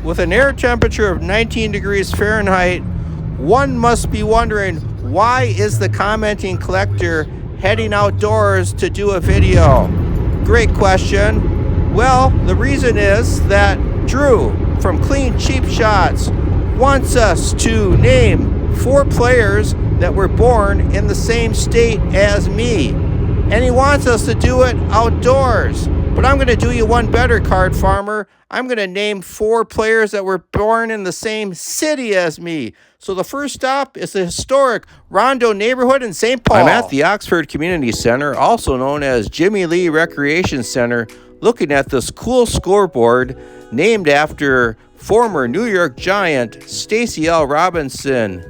with an air temperature of 19 degrees Fahrenheit, one must be wondering, why is the commenting collector heading outdoors to do a video? Great question. Well, the reason is that Drew from Clean Cheap Shots wants us to name 4 players that were born in the same state as me. And he wants us to do it outdoors. But I'm going to do you one better, Card Farmer. I'm going to name 4 players that were born in the same city as me. So the first stop is the historic Rondo neighborhood in St. Paul. I'm at the Oxford Community Center, also known as Jimmy Lee Recreation Center, looking at this cool scoreboard named after former New York Giant Stacey L. Robinson.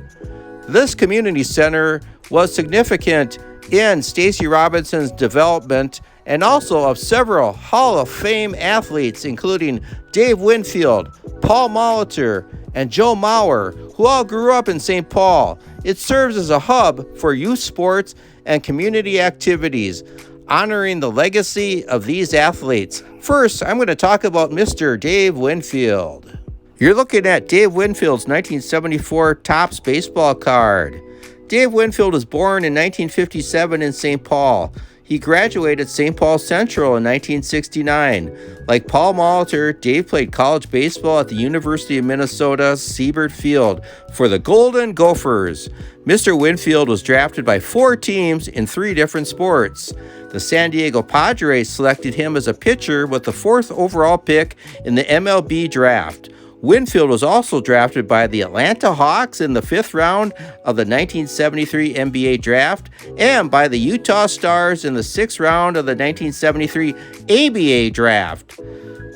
This community center was significant in Stacey Robinson's development and also of several Hall of Fame athletes, including Dave Winfield, Paul Molitor, and Joe Mauer, who all grew up in St. Paul. It serves as a hub for youth sports and community activities, honoring the legacy of these athletes. First, I'm going to talk about Mr. Dave Winfield. You're looking at Dave Winfield's 1974 Topps baseball card. Dave Winfield was born in 1957 in St. Paul. He graduated St. Paul Central in 1969. Like Paul Molitor, Dave played college baseball at the University of Minnesota Siebert Field for the Golden Gophers. Mr. Winfield was drafted by 4 teams in 3 different sports. The San Diego Padres selected him as a pitcher with the 4th overall pick in the MLB draft. Winfield was also drafted by the Atlanta Hawks in the 5th round of the 1973 NBA draft and by the Utah Stars in the 6th round of the 1973 ABA draft.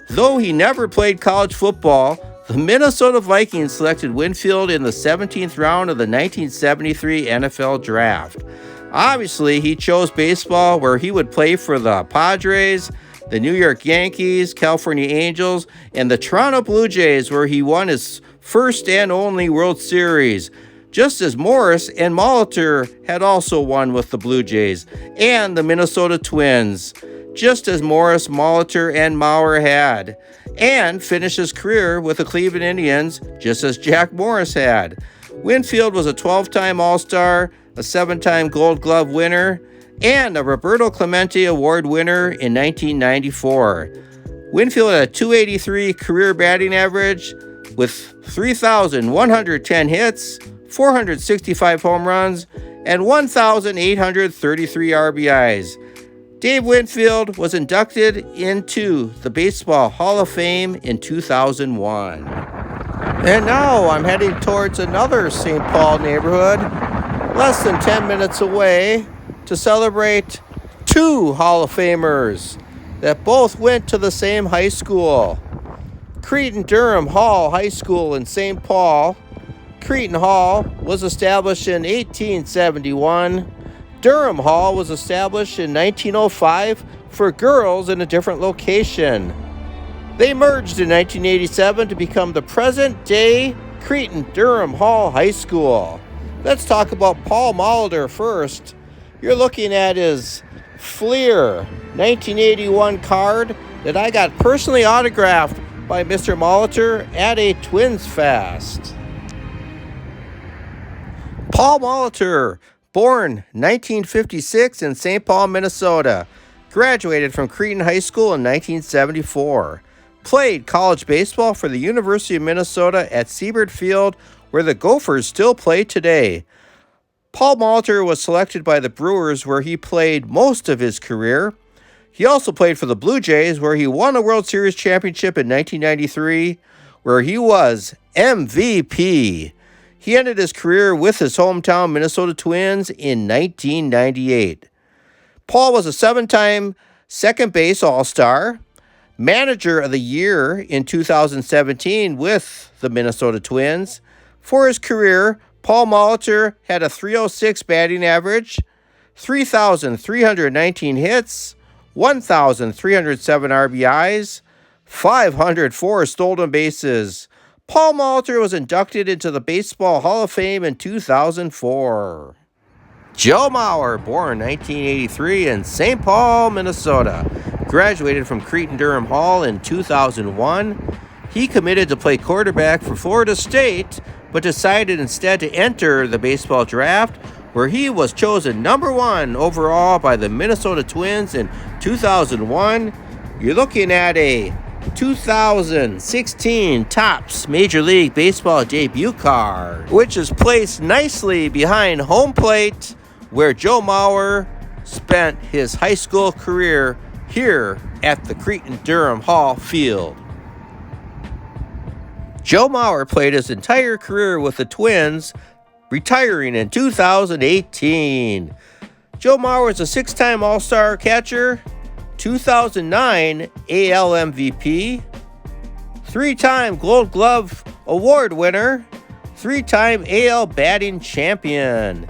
Though he never played college football, the Minnesota Vikings selected Winfield in the 17th round of the 1973 NFL draft. Obviously, he chose baseball, where he would play for the Padres, the New York Yankees, California Angels, and the Toronto Blue Jays, where he won his first and only World Series, just as Morris and Molitor had also won with the Blue Jays, and the Minnesota Twins, just as Morris, Molitor, and Mauer had, and finished his career with the Cleveland Indians, just as Jack Morris had. Winfield was a 12-time All-Star, a 7-time Gold Glove winner, and a Roberto Clemente Award winner in 1994. Winfield had a .283 career batting average with 3,110 hits, 465 home runs, and 1,833 RBIs. Dave Winfield was inducted into the Baseball Hall of Fame in 2001. And now I'm heading towards another St. Paul neighborhood, less than 10 minutes away, to celebrate 2 Hall of Famers that both went to the same high school. Cretin-Durham Hall High School in St. Paul. Cretin Hall was established in 1871. Durham Hall was established in 1905 for girls in a different location. They merged in 1987 to become the present-day Cretin-Durham Hall High School. Let's talk about Paul Molitor first. You're looking at his Fleer 1981 card that I got personally autographed by Mr. Molitor at a Twins Fest. Paul Molitor, born 1956 in St. Paul, Minnesota, graduated from Cretin High School in 1974. Played college baseball for the University of Minnesota at Siebert Field, where the Gophers still play today. Paul Molitor was selected by the Brewers, where he played most of his career. He also played for the Blue Jays, where he won a World Series championship in 1993, where he was MVP. He ended his career with his hometown Minnesota Twins in 1998. Paul was a 7-time second base All-Star, Manager of the Year in 2017 with the Minnesota Twins. For his career, Paul Molitor had a .306 batting average, 3,319 hits, 1,307 RBIs, 504 stolen bases. Paul Molitor was inducted into the Baseball Hall of Fame in 2004. Joe Mauer, born 1983 in St. Paul, Minnesota, graduated from Cretin-Durham Hall in 2001. he committed to play quarterback for Florida State, but decided instead to enter the baseball draft, where he was chosen number 1 overall by the Minnesota Twins in 2001. You're looking at a 2016 Topps Major League Baseball debut card, which is placed nicely behind home plate, where Joe Mauer spent his high school career here at the Cretin-Derham Hall field. Joe Mauer played his entire career with the Twins, retiring in 2018. Joe Mauer is a 6-time All-Star catcher, 2009 AL MVP, 3-time Gold Glove Award winner, 3-time AL batting champion.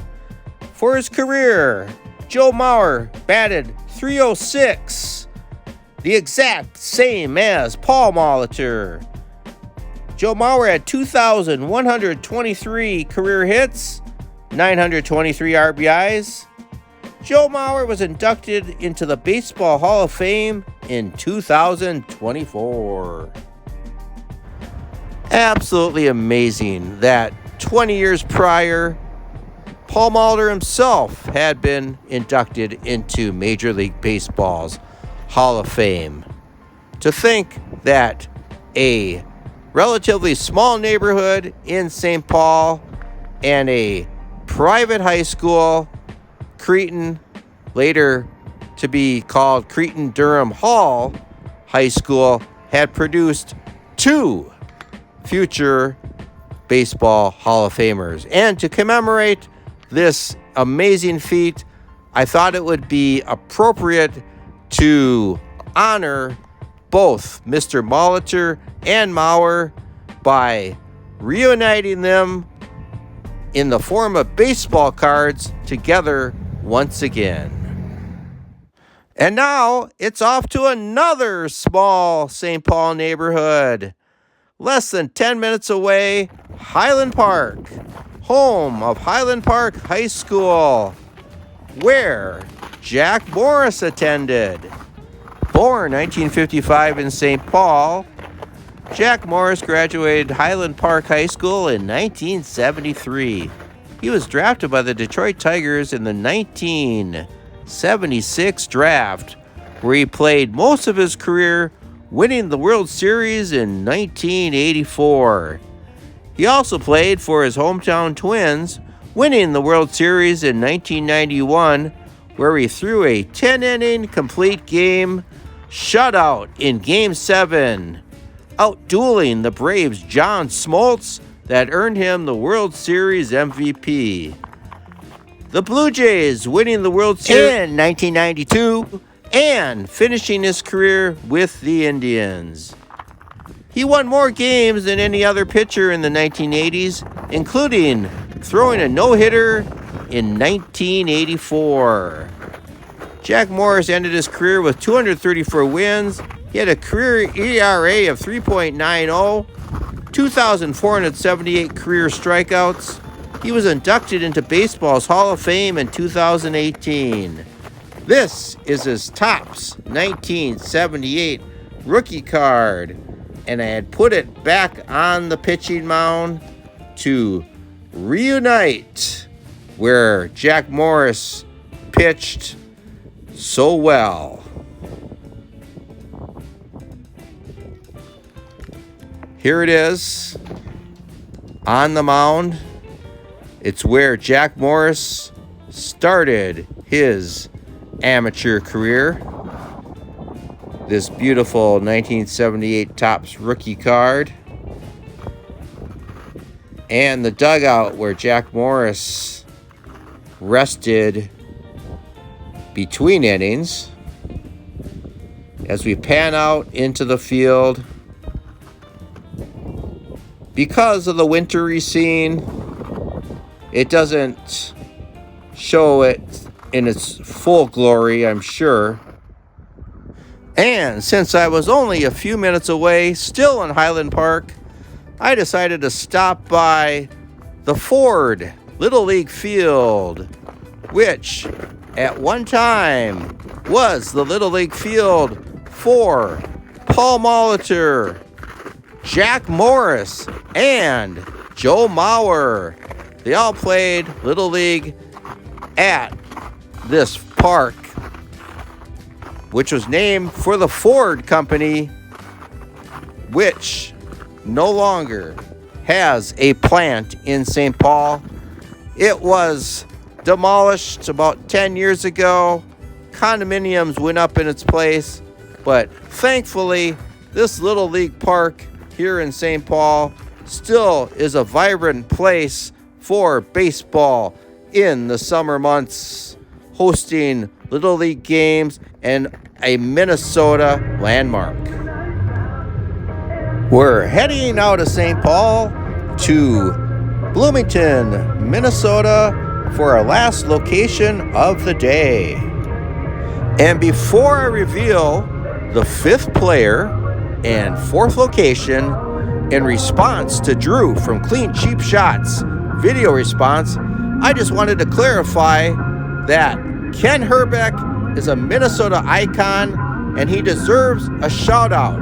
For his career, Joe Mauer batted .306, the exact same as Paul Molitor. Joe Mauer had 2,123 career hits, 923 RBIs. Joe Mauer was inducted into the Baseball Hall of Fame in 2024. Absolutely amazing that 20 years prior, Paul Molitor himself had been inducted into Major League Baseball's Hall of Fame. To think that a relatively small neighborhood in St. Paul and a private high school, Cretin, later to be called Cretin-Derham Hall High School, had produced 2 future Baseball Hall of Famers. And to commemorate this amazing feat, I thought it would be appropriate to honor both Mr. Molitor and Mauer by reuniting them in the form of baseball cards together once again. And now it's off to another small St. Paul neighborhood. Less than 10 minutes away, Highland Park, home of Highland Park High School, where Jack Morris attended. Born 1955 in St. Paul, Jack Morris graduated Highland Park High School in 1973. He was drafted by the Detroit Tigers in the 1976 draft, where he played most of his career, winning the World Series in 1984. He also played for his hometown Twins, winning the World Series in 1991, where he threw a 10-inning complete game shutout in Game 7, outdueling the Braves' John Smoltz that earned him the World Series MVP. The Blue Jays winning the World Series in 1992 and finishing his career with the Indians. He won more games than any other pitcher in the 1980s, including throwing a no-hitter in 1984. Jack Morris ended his career with 234 wins. He had a career ERA of 3.90, 2,478 career strikeouts. He was inducted into baseball's Hall of Fame in 2018. This is his Topps 1978 rookie card, and I had put it back on the pitching mound to reunite where Jack Morris pitched so well. Here it is on the mound. It's where Jack Morris started his amateur career. This beautiful 1978 Topps rookie card. And the dugout where Jack Morris rested between innings. As we pan out into the field, because of the wintry scene, it doesn't show it in its full glory, I'm sure. And since I was only a few minutes away, still in Highland Park, I decided to stop by the Ford Little League Field, which at one time was the Little League Field for Paul Molitor, Jack Morris, and Joe Mauer. They all played Little League at this park, which was named for the Ford Company, which no longer has a plant in St. Paul. It was demolished about 10 years ago. Condominiums went up in its place, but thankfully, this Little League park here in St. Paul still is a vibrant place for baseball in the summer months, hosting Little League games and a Minnesota landmark. We're heading out of St. Paul to Bloomington, Minnesota for our last location of the day. And before I reveal the fifth player and fourth location, in response to Drew from Clean Cheap Shots video response, I just wanted to clarify that Ken Herbeck is a Minnesota icon and he deserves a shout out.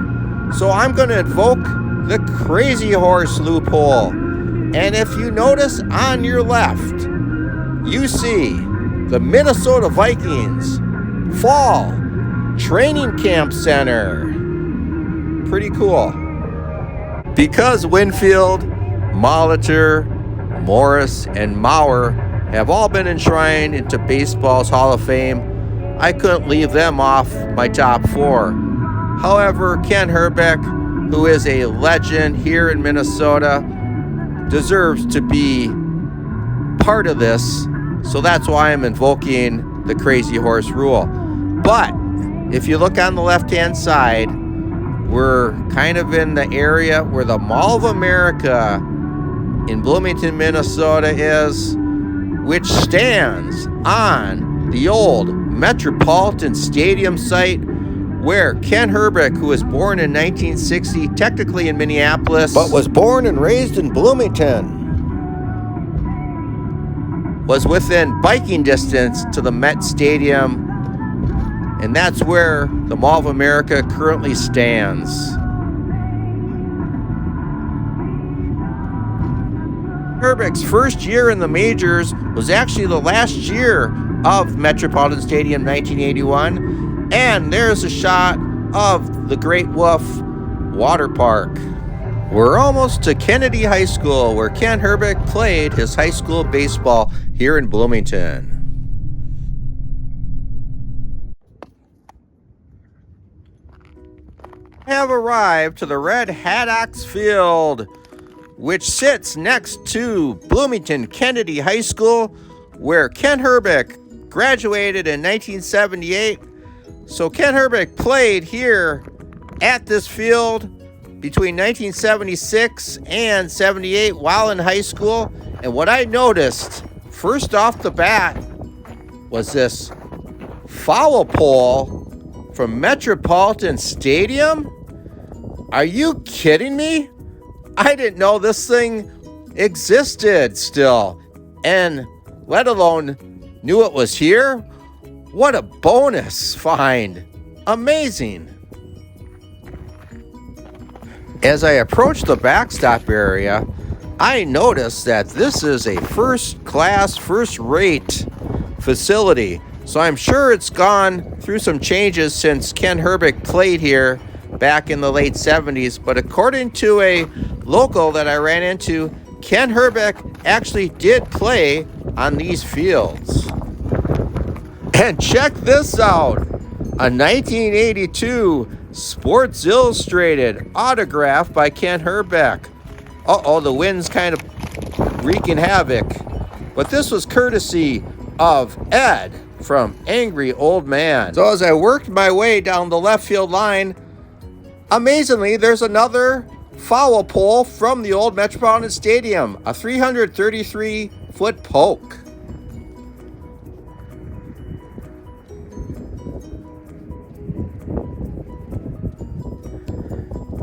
So I'm going to invoke the Crazy Horse loophole. And if you notice on your left, you see the Minnesota Vikings Fall Training Camp Center. Pretty cool. Because Winfield, Molitor, Morris, and Mauer have all been enshrined into baseball's Hall of Fame, I couldn't leave them off my top four. However, Ken Herbeck, who is a legend here in Minnesota, deserves to be part of this, so that's why I'm invoking the Crazy Horse rule. But if you look on the left-hand side, we're kind of in the area where the Mall of America in Bloomington, Minnesota is, which stands on the old Metropolitan Stadium site where Ken Herbeck, who was born in 1960, technically in Minneapolis, but was born and raised in Bloomington, was within biking distance to the Met Stadium, and that's where the Mall of America currently stands. Herbeck's first year in the majors was actually the last year of Metropolitan Stadium 1981, and there's a shot of the Great Wolf Water Park. We're almost to Kennedy High School, where Ken Herbeck played his high school baseball here in Bloomington. Have arrived to the Red Haddocks Field, which sits next to Bloomington Kennedy High School, where Ken Herbeck graduated in 1978. So Ken Herbeck played here at this field between 1976 and 78 while in high school. And what I noticed first off the bat was this foul pole from Metropolitan Stadium. Are you kidding me? I didn't know this thing existed still, and let alone knew it was here. What a bonus find. Amazing. As I approach the backstop area, I notice that this is a first-class, first-rate facility. So I'm sure it's gone through some changes since Ken Herbeck played here back in the late 70s. But according to a local that I ran into, Ken Herbeck actually did play on these fields. And check this out, a 1982 Sports Illustrated autograph by Ken Herbeck. Uh-oh, the wind's kind of wreaking havoc. But this was courtesy of Ed from Angry Old Man. So as I worked my way down the left field line, amazingly, there's another foul pole from the old Metropolitan Stadium, a 333-foot poke.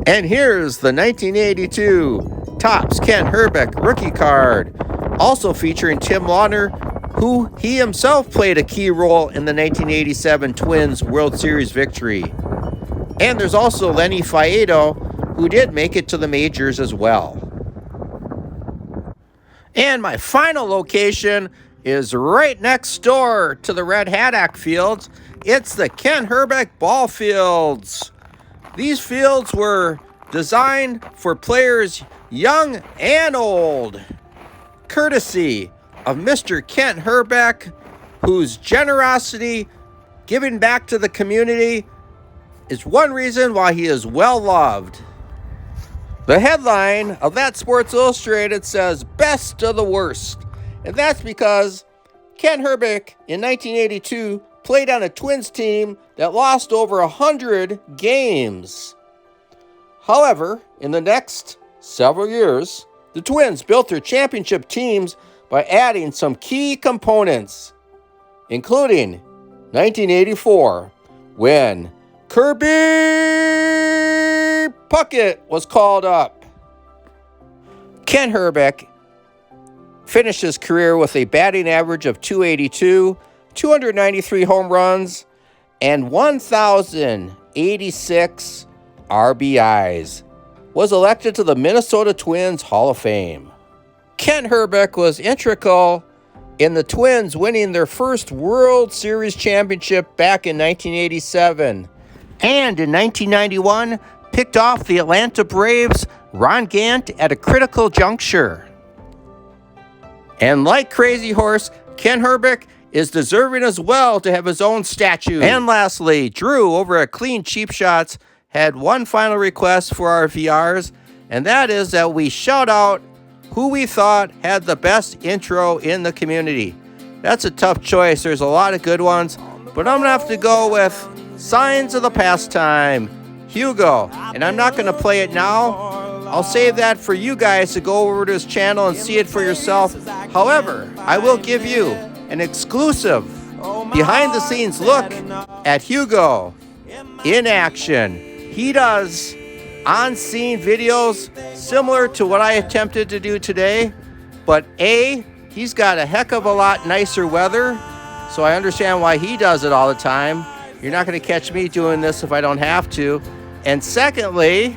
And here's the 1982 Topps Ken Herbeck rookie card, also featuring Tim Launer, who he himself played a key role in the 1987 Twins World Series victory. And there's also Lenny Faedo, who did make it to the majors as well. And my final location is right next door to the Red Haddock Fields. It's the Ken Herbeck Ball Fields. These fields were designed for players young and old, courtesy of Mr. Kent Herbeck, whose generosity, giving back to the community, is one reason why he is well loved. The headline of that Sports Illustrated says, "Best of the Worst." And that's because Ken Herbeck in 1982 played on a Twins team that lost over 100 games. However, in the next several years, the Twins built their championship teams by adding some key components, including 1984, when Kirby Puckett was called up. Ken Herbeck finished his career with a batting average of .282, 293 home runs, and 1,086 RBIs. Was elected to the Minnesota Twins Hall of Fame. Ken Herbeck was integral in the Twins winning their first World Series championship back in 1987. And in 1991, picked off the Atlanta Braves' Ron Gant at a critical juncture. And like Crazy Horse, Ken Herbeck is deserving as well to have his own statue. And lastly, Drew over at Clean Cheap Shots had one final request for our VRs, and that is that we shout out who we thought had the best intro in the community. That's a tough choice. There's a lot of good ones, but I'm gonna have to go with Signs of the Pastime, Hugo. And I'm not gonna play it now. I'll save that for you guys to go over to his channel and see it for yourself. However, I will give you an exclusive behind-the-scenes look at Hugo in action. He does on-scene videos similar to what I attempted to do today, but he's got a heck of a lot nicer weather, so I understand why he does it all the time. You're not going to catch me doing this if I don't have to. And secondly,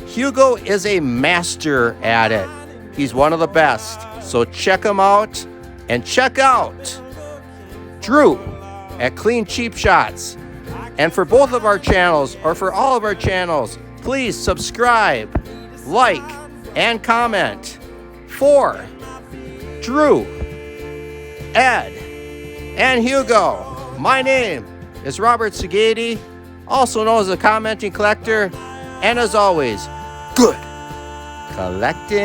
Hugo is a master at it. He's one of the best. So check him out, and check out Drew at Clean Cheap Shots. And for both of our channels, or for all of our channels, please subscribe, like, and comment. For Drew, Ed, and Hugo, my name is Robert Segedi, also known as the Commenting Collector, and as always, good collecting.